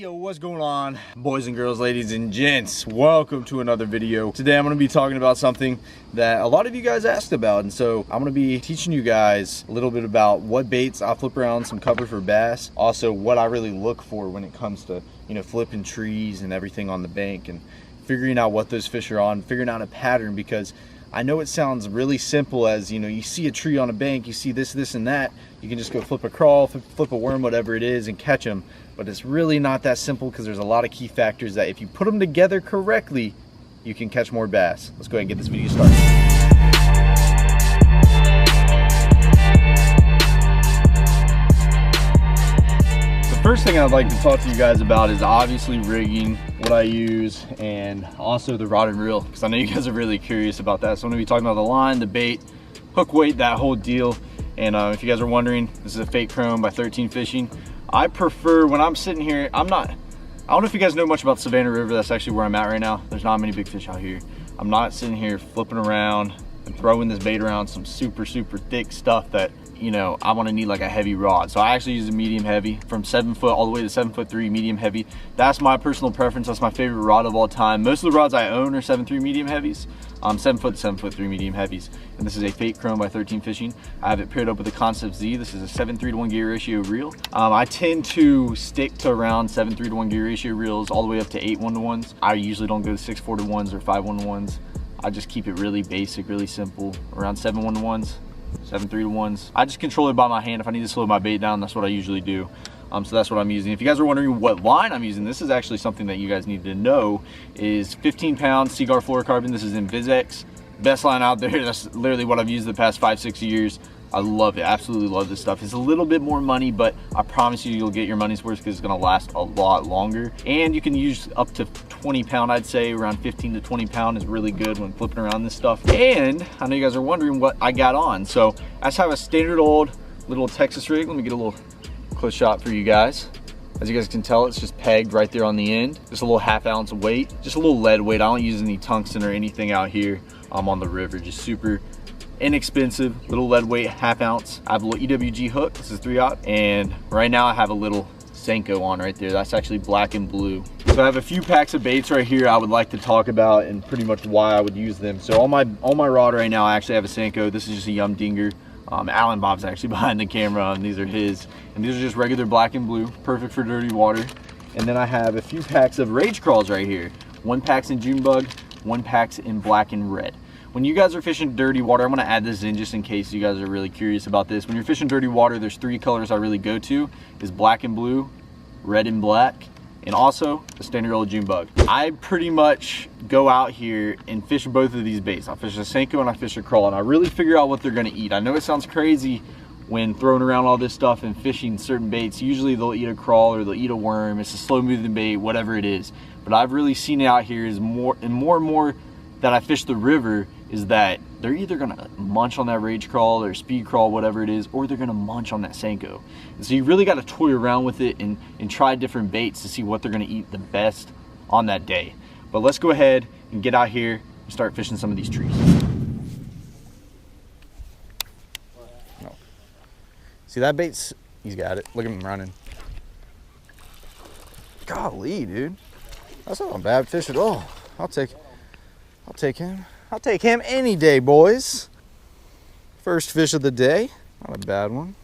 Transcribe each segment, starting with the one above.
Yo, what's going on, boys and girls, ladies and gents? Welcome to another video. Today I'm going to be talking about something that a lot of you guys asked about, and so I'm going to be teaching you guys a little bit about what baits I flip around some cover for bass, also what I really look for when it comes to, you know, flipping trees and everything on the bank, and figuring out what those fish are on, figuring out a pattern, because I know it sounds really simple as, you know, you see a tree on a bank, you see this, and that, you can just go flip a crawl, flip a worm, whatever it is, and catch them. But it's really not that simple, because there's a lot of key factors that if you put them together correctly, you can catch more bass. Let's go ahead and get this video started. The first thing I'd like to talk to you guys about is obviously rigging, what I use, and also the rod and reel, because I know you guys are really curious about that. So I'm going to be talking about the line, the bait, hook weight, that whole deal. And if you guys are wondering, this is a Fake Chrome by 13 Fishing. I prefer, when I'm sitting here, I don't know if you guys know much about Savannah River. That's actually where I'm at right now. There's not many big fish out here. I'm not sitting here flipping around and throwing this bait around some super thick stuff that, you know, I want to need like a heavy rod. So I actually use a medium heavy, from 7 foot all the way to 7'3" medium heavy. That's my personal preference. That's my favorite rod of all time. Most of the rods I own are 7'3" medium heavies. 7 foot to 7'3" medium heavies. And this is a Fake Chrome by 13 Fishing. I have it paired up with the Concept Z. This is a 7:3 to 1 gear ratio reel. I tend to stick to around 7:3 to 1 gear ratio reels all the way up to 8 1-to-1s. I usually don't go to 6'4 to 1s or 5 1-to-1s. I just keep it really basic, really simple. Around 7 1-to-1s, 7 3-to-1s. I just control it by my hand. If I need to slow my bait down, that's what I usually do. So that's what I'm using. If you guys are wondering what line I'm using, this is actually something that you guys need to know, is 15-pound Seaguar fluorocarbon. This is in Vizex. Best line out there. That's literally what I've used the past 5-6 years. I love it, absolutely love this stuff. It's a little bit more money, but I promise you, you'll get your money's worth, because it's gonna last a lot longer. And you can use up to 20 pound, I'd say around 15 to 20 pound is really good when flipping around this stuff. And I know you guys are wondering what I got on. So I just have a standard old little Texas rig. Let me get a little close shot for you guys. As you guys can tell, it's just pegged right there on the end. Just a little ½ ounce weight, just a little lead weight. I don't use any tungsten or anything out here. I'm on the river, just super inexpensive, little lead weight, ½ ounce. I have a little EWG hook. This is 3/0, and right now I have a little Senko on right there. That's actually black and blue. So I have a few packs of baits right here I would like to talk about, and pretty much why I would use them. So on my rod right now, I actually have a Senko. This is just a Yum Dinger. Alan Bob's actually behind the camera, and these are his. And these are just regular black and blue, perfect for dirty water. And then I have a few packs of Rage Crawls right here. One pack's in June Bug, one pack's in black and red. When you guys are fishing dirty water, I'm gonna add this in just in case you guys are really curious about this. When you're fishing dirty water, there's 3 colors I really go to, is black and blue, red and black, and also the standard old June Bug. I pretty much go out here and fish both of these baits. I fish a Senko and I fish a crawl, and I really figure out what they're gonna eat. I know it sounds crazy when throwing around all this stuff and fishing certain baits. Usually they'll eat a crawl or they'll eat a worm. It's a slow moving bait, whatever it is. But I've really seen it out here is more and more that I fish the river, is that they're either gonna munch on that Rage Crawl or Speed Crawl, whatever it is, or they're gonna munch on that Senko. And so you really gotta toy around with it and try different baits to see what they're gonna eat the best on that day. But let's go ahead and get out here and start fishing some of these trees. No. See that bait's, he's got it. Look at him running. Golly, dude. That's not a bad fish at all. I'll take him. I'll take him any day, boys. First fish of the day. Not a bad one.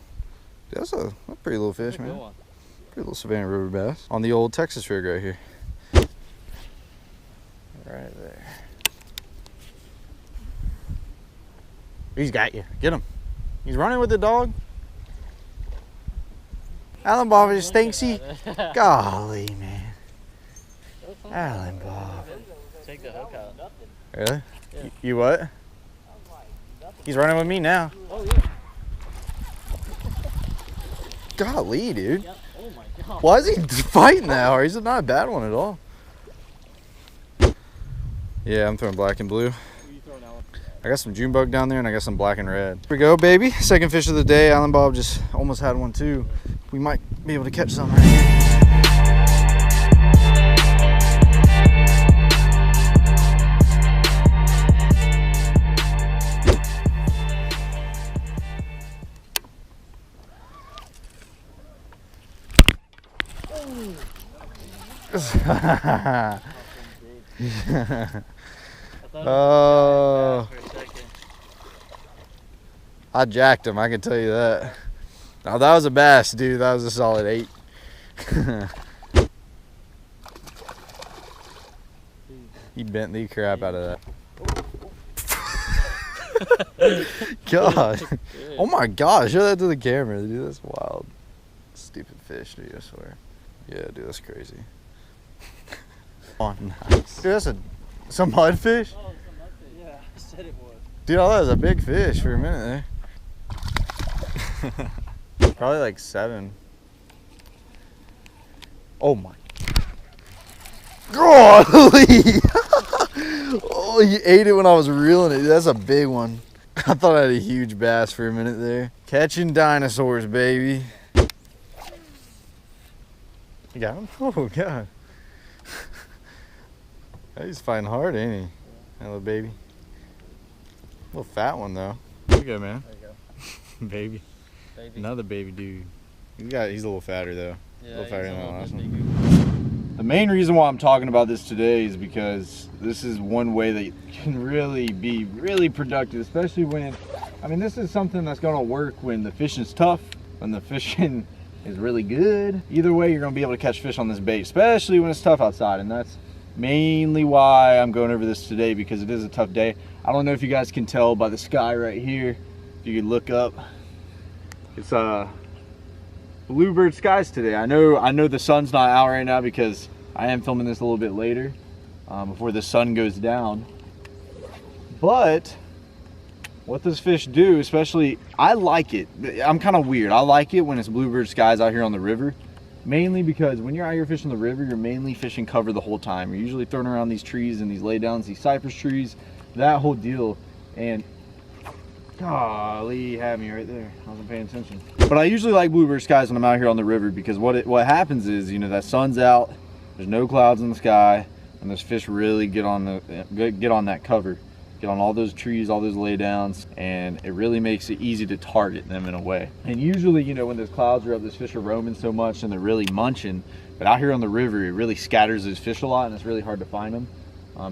That's a pretty little fish, man. Pretty little Savannah River bass. On the old Texas rig right here. Right there. He's got you. Get him. He's running with the dog. Alan Bob just thinks he... Golly, man. Alan Bob. Take the hook out. Really? Yeah. You what? He's running with me now. Oh, yeah. Golly, dude. Yep. Oh, my God. Why is he fighting that hard? He's not a bad one at all. Yeah, I'm throwing black and blue. What are you throwing, Alan? I got some June Bug down there, and I got some black and red. Here we go, baby. Second fish of the day. Alan Bob just almost had one, too. We might be able to catch some right here. Oh, I jacked him, I can tell you that. Oh, that was a bass, dude. That was a solid 8. He bent the crap out of that. God. Oh my gosh, show that to the camera, dude. That's wild. Stupid fish, dude, I swear. Yeah, dude, that's crazy. Oh, nice. Dude, that's some mudfish? Oh, it's a mudfish. Yeah, I said it was. Dude, I thought it was a big fish for a minute there. Probably like 7. Oh my. Golly! Oh, you ate it when I was reeling it. That's a big one. I thought I had a huge bass for a minute there. Catching dinosaurs, baby. You got him? Oh, God. He's fighting hard, ain't he? That little baby. Little fat one, though. There you go, man. There you baby. go. Baby. Another baby dude. He's a little fatter, though. Yeah, A little fatter than that last one. one. The main reason why I'm talking about this today is because this is one way that you can really be really productive, especially when, I mean, this is something that's gonna work when the fishing's tough, when the fishing is really good. Either way, you're gonna be able to catch fish on this bait, especially when it's tough outside. And that's mainly why I'm going over this today, because it is a tough day. I don't know if you guys can tell by the sky right here. If you could look up, it's bluebird skies today. I know the sun's not out right now because I am filming this a little bit later, before the sun goes down. But what does fish do, especially, I like it. I'm kind of weird. I like it when it's bluebird skies out here on the river, mainly because when you're out here fishing the river, you're mainly fishing cover the whole time. You're usually throwing around these trees and these laydowns, these cypress trees, that whole deal. And golly, had me right there. I wasn't paying attention. But I usually like bluebird skies when I'm out here on the river, because what happens is, you know, that sun's out, there's no clouds in the sky, and those fish really get on that cover, get on all those trees, all those laydowns, and it really makes it easy to target them in a way. And usually, you know, when those clouds are up, those fish are roaming so much and they're really munching. But out here on the river, it really scatters those fish a lot, and it's really hard to find them.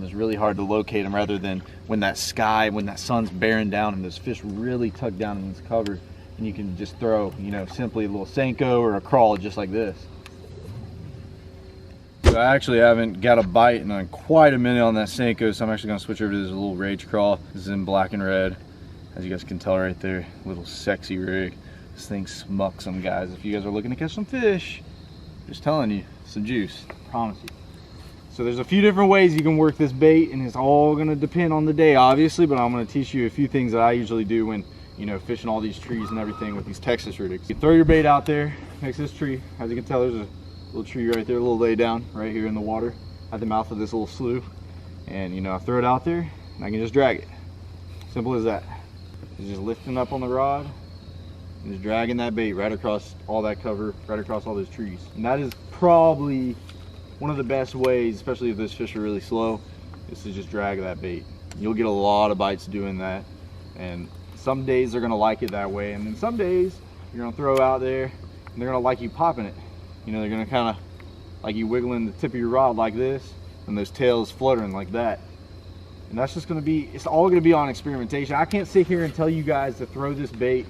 It's really hard to locate them, rather than when that sun's bearing down and those fish really tuck down in this cover, and you can just throw, you know, simply a little Senko or a crawl just like this. So I actually haven't got a bite in quite a minute on that Senko, so I'm actually gonna switch over to this little Rage Crawl. This is in black and red, as you guys can tell right there. Little sexy rig. This thing smucks them, guys. If you guys are looking to catch some fish, just telling you, some juice, promise you. So there's a few different ways you can work this bait, and it's all gonna depend on the day, obviously, but I'm gonna teach you a few things that I usually do when, you know, fishing all these trees and everything with these Texas rigs. You throw your bait out there next to this tree. As you can tell, there's a little tree right there, a little lay down right here in the water at the mouth of this little slough. And, you know, I throw it out there and I can just drag it. Simple as that. It's just lifting up on the rod and just dragging that bait right across all that cover, right across all those trees. And that is probably one of the best ways, especially if those fish are really slow, is to just drag that bait. You'll get a lot of bites doing that, and some days they're gonna like it that way, and then some days you're gonna throw out there and they're gonna like you popping it. You know, they're gonna kind of like you wiggling the tip of your rod like this, and those tails fluttering like that. And that's just gonna be, it's all gonna be on experimentation. I can't sit here and tell you guys to throw this bait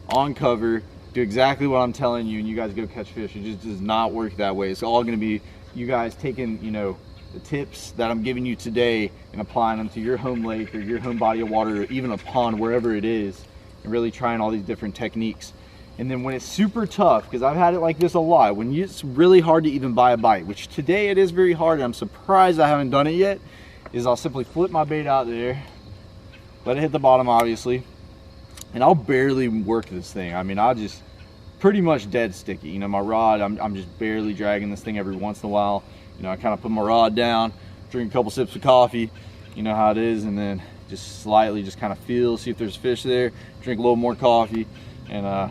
on cover, do exactly what I'm telling you, and you guys go catch fish. It just does not work that way. It's all gonna be you guys taking, you know, the tips that I'm giving you today and applying them to your home lake or your home body of water, or even a pond, wherever it is, and really trying all these different techniques. And then when it's super tough, because I've had it like this a lot, when it's really hard to even buy a bite, which today it is very hard, and I'm surprised I haven't done it yet, is I'll simply flip my bait out there, let it hit the bottom, obviously, and I'll barely work this thing. I mean, I'll just pretty much dead sticky. You know, my rod, I'm just barely dragging this thing every once in a while. You know, I kind of put my rod down, drink a couple sips of coffee, you know how it is, and then just slightly just kind of feel, see if there's fish there, drink a little more coffee, and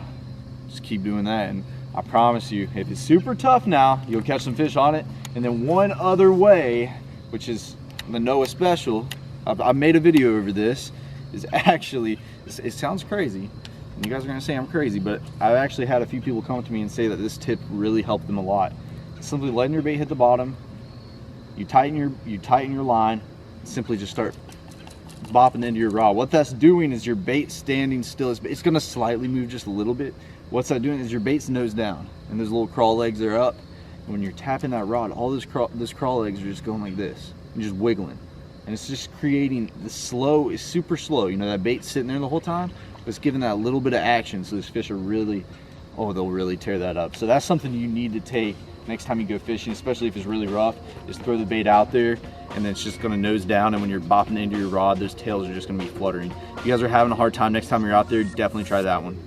just keep doing that. And I promise you, if it's super tough now, you'll catch some fish on it. And then one other way, which is the Noah special, I've made a video over this, is actually, it sounds crazy, and you guys are gonna say I'm crazy, but I've actually had a few people come to me and say that this tip really helped them a lot. simply letting your bait hit the bottom. You tighten your line, simply just start bopping into your rod. What that's doing is your bait standing still. It's gonna slightly move just a little bit. What's that doing is your bait's nose down and those little crawl legs are up. And when you're tapping that rod, all those crawl legs are just going like this and just wiggling. And it's just creating the slow, is super slow. You know, that bait's sitting there the whole time, but it's giving that little bit of action, so those fish are really, oh, they'll really tear that up. So that's something you need to take next time you go fishing, especially if it's really rough. Just throw the bait out there, and then it's just gonna nose down, and when you're bopping into your rod, those tails are just gonna be fluttering. If you guys are having a hard time next time you're out there, definitely try that one.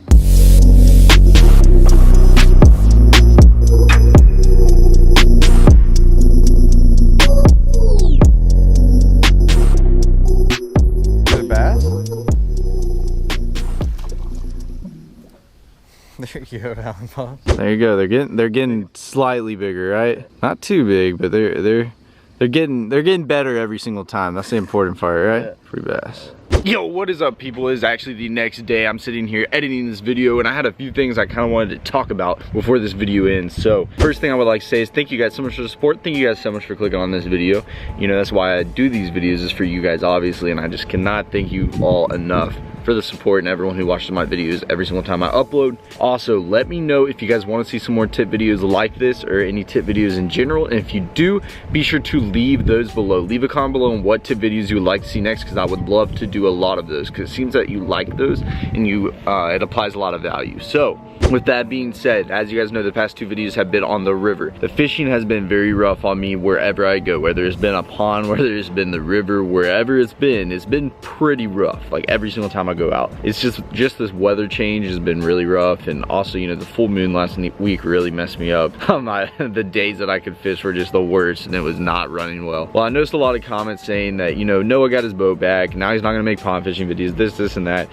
There you go, Alan Bob. There you go. They're getting slightly bigger, right? Not too big, but they're getting better every single time. That's the important part, right? Yeah. Free bass. Yo, what is up, people? It is actually the next day. I'm sitting here editing this video, and I had a few things I kind of wanted to talk about before this video ends. So first thing I would like to say is thank you guys so much for the support. Thank you guys so much for clicking on this video. You know, that's why I do these videos, is for you guys, obviously, and I just cannot thank you all enough for the support and everyone who watches my videos every single time I upload. Also, let me know if you guys want to see some more tip videos like this, or any tip videos in general. And if you do, be sure to leave those below. Leave a comment below on what tip videos you would like to see next, because I would love to do a lot of those, because it seems that you like those and you it applies a lot of value. So with that being said, as you guys know, the past two videos have been on the river. The fishing has been very rough on me wherever I go, whether it's been a pond, whether it's been the river, wherever it's been pretty rough. Like every single time I go out, it's just this weather change has been really rough. And also, you know, the full moon last week really messed me up. The days that I could fish were just the worst, and it was not running well. Well, I noticed a lot of comments saying that, you know, Noah got his boat back, now he's not gonna make pond fishing videos, this and that.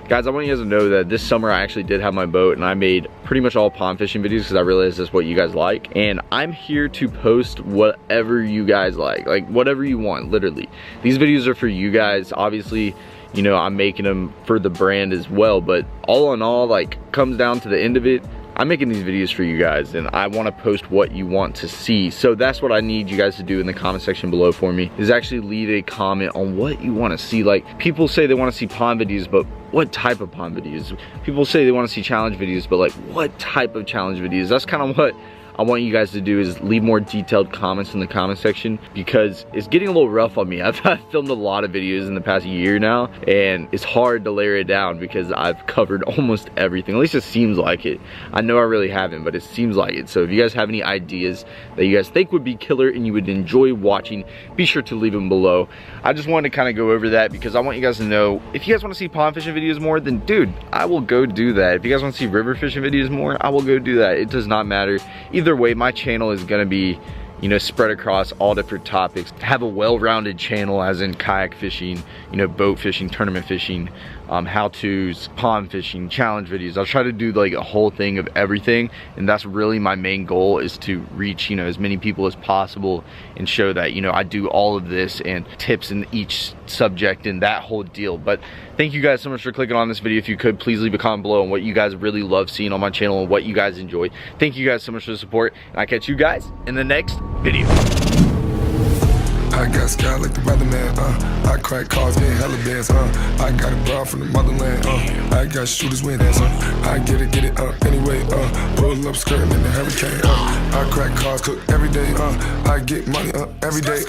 Guys, I want you guys to know that this summer I actually did have my boat, and I made pretty much all pond fishing videos because I realized that's what you guys like. And I'm here to post whatever you guys like whatever you want, literally. These videos are for you guys. Obviously, you know, I'm making them for the brand as well, but all in all, like, comes down to the end of it, I'm making these videos for you guys, and I want to post what you want to see. So that's what I need you guys to do in the comment section below for me, is actually leave a comment on what you want to see. Like, people say they want to see pond videos, but what type of pond videos? People say they want to see challenge videos, but like, what type of challenge videos? That's kind of what I want you guys to do, is leave more detailed comments in the comment section, because it's getting a little rough on me. I've filmed a lot of videos in the past year now, and it's hard to layer it down because I've covered almost everything. At least it seems like it. I know I really haven't, but it seems like it. So if you guys have any ideas that you guys think would be killer and you would enjoy watching, be sure to leave them below. I just wanted to kind of go over that because I want you guys to know, if you guys want to see pond fishing videos more, then dude, I will go do that. If you guys want to see river fishing videos more, I will go do that. It does not matter. Either way, my channel is gonna be, you know, spread across all different topics. Have a well-rounded channel, as in kayak fishing, you know, boat fishing, tournament fishing, how-tos, pond fishing, challenge videos. I'll try to do like a whole thing of everything, and that's really my main goal, is to reach, you know, as many people as possible and show that, you know, I do all of this and tips in each subject and that whole deal. But thank you guys so much for clicking on this video. If you could, please leave a comment below on what you guys really love seeing on my channel and what you guys enjoy. Thank you guys so much for the support, and I'll catch you guys in the next video. I got sky like the weatherman, I crack cars, getting hella bands, I got a bra from the motherland, I got shooters with hands, I get it, anyway, roll up skirting in the hurricane, I crack cars, cook every day, I get money, every day,